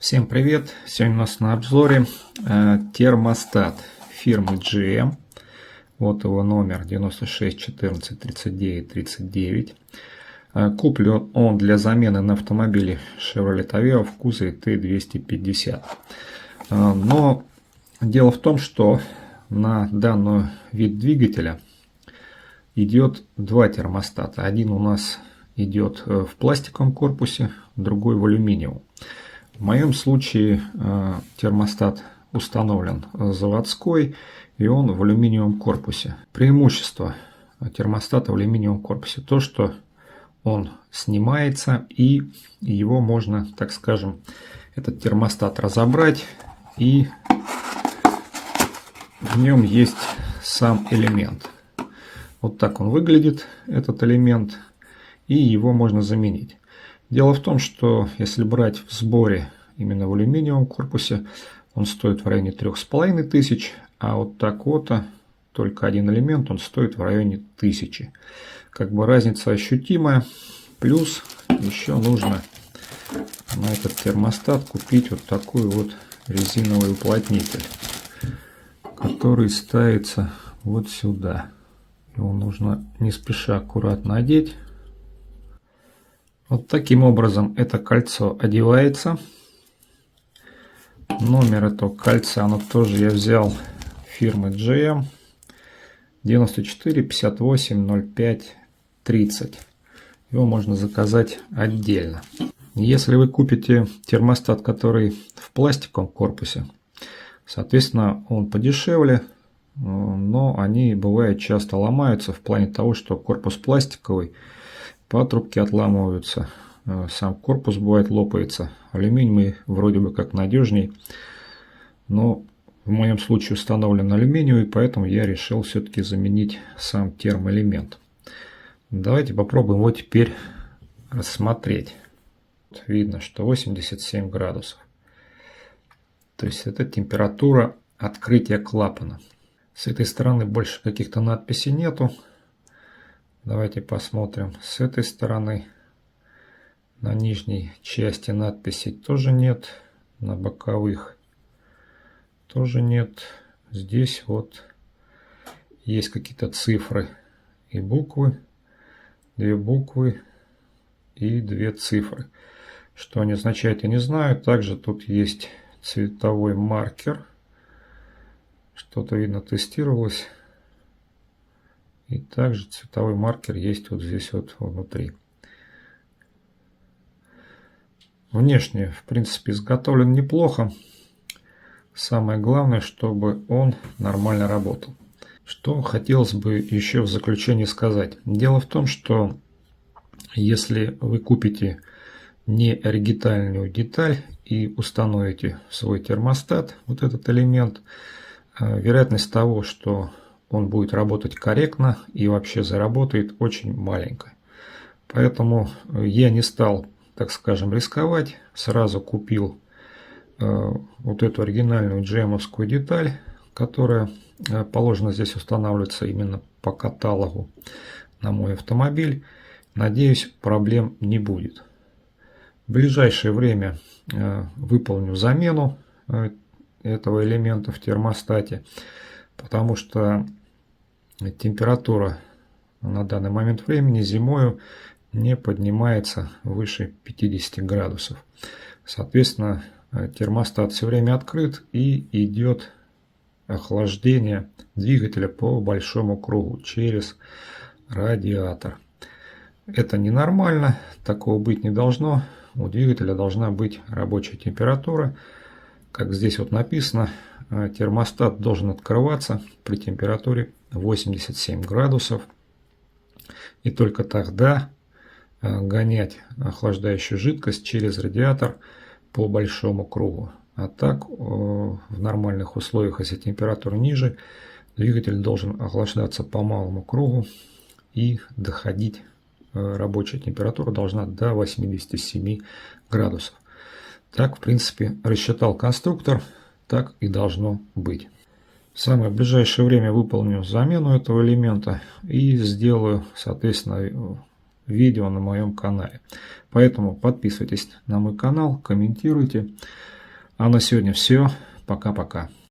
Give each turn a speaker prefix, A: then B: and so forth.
A: Всем привет! Сегодня у нас на обзоре термостат фирмы GM. Вот его номер 96 14 39 39. Куплен он для замены на автомобиле Chevrolet Aveo в кузове T250. Но дело в том, что на данный вид двигателя идет два термостата. Один у нас идет в пластиковом корпусе, другой в алюминиевом. В моем случае термостат установлен заводской, и он в алюминиевом корпусе. Преимущество термостата в алюминиевом корпусе то, что он снимается, и его можно, так скажем, этот термостат разобрать, и в нем есть сам элемент. Вот так он выглядит, этот элемент, и его можно заменить. Дело в том, что если брать в сборе именно в алюминиевом корпусе, он стоит в районе 3500, а вот так вот, только один элемент, он стоит в районе 1000. Как бы разница ощутимая. Плюс еще нужно на этот термостат купить вот такой вот резиновый уплотнитель, который ставится вот сюда. Его нужно не спеша аккуратно одеть. Вот таким образом это кольцо одевается. Номер этого кольца, оно тоже я взял фирмы GM 94 58 05 30. Его можно заказать отдельно. Если вы купите термостат, который в пластиковом корпусе, соответственно, он подешевле, но они бывают часто ломаются в плане того, что корпус пластиковый, патрубки отламываются, сам корпус бывает лопается. Алюминиевый вроде бы как надежней, но в моем случае установлен алюминиевый, поэтому я решил все-таки заменить сам термоэлемент. Давайте попробуем его теперь рассмотреть. Видно, что 87 градусов. То есть это температура открытия клапана. С этой стороны больше каких-то надписей нету. Давайте посмотрим с этой стороны. На нижней части надписей тоже нет. На боковых тоже нет. Здесь вот есть какие-то цифры и буквы. Две буквы и две цифры. Что они означают, я не знаю. Также тут есть цветовой маркер. Что-то, видно, тестировалось. И также цветовой маркер есть вот здесь вот внутри. Внешне, в принципе, изготовлен неплохо. Самое главное, чтобы он нормально работал. Что хотелось бы еще в заключение сказать. Дело в том, что если вы купите не оригинальную деталь и установите в свой термостат вот этот элемент, вероятность того, что он будет работать корректно и вообще заработает, очень маленькая. Поэтому я не стал, так скажем, рисковать. Сразу купил вот эту оригинальную GM-овскую деталь, которая положено здесь устанавливаться именно по каталогу на мой автомобиль. Надеюсь, проблем не будет. В ближайшее время выполню замену этого элемента в термостате, потому что температура на данный момент времени зимою не поднимается выше 50 градусов. Соответственно, термостат все время открыт и идет охлаждение двигателя по большому кругу через радиатор. Это ненормально, такого быть не должно. У двигателя должна быть рабочая температура. Как здесь вот написано, термостат должен открываться при температуре 87 градусов. И только тогда гонять охлаждающую жидкость через радиатор по большому кругу. А так, в нормальных условиях, если температура ниже, двигатель должен охлаждаться по малому кругу и доходить, рабочая температура должна до 87 градусов. Так, в принципе, рассчитал конструктор, так и должно быть. В самое ближайшее время выполню замену этого элемента и сделаю, соответственно, видео на моем канале. Поэтому подписывайтесь на мой канал, комментируйте. А на сегодня все. Пока-пока.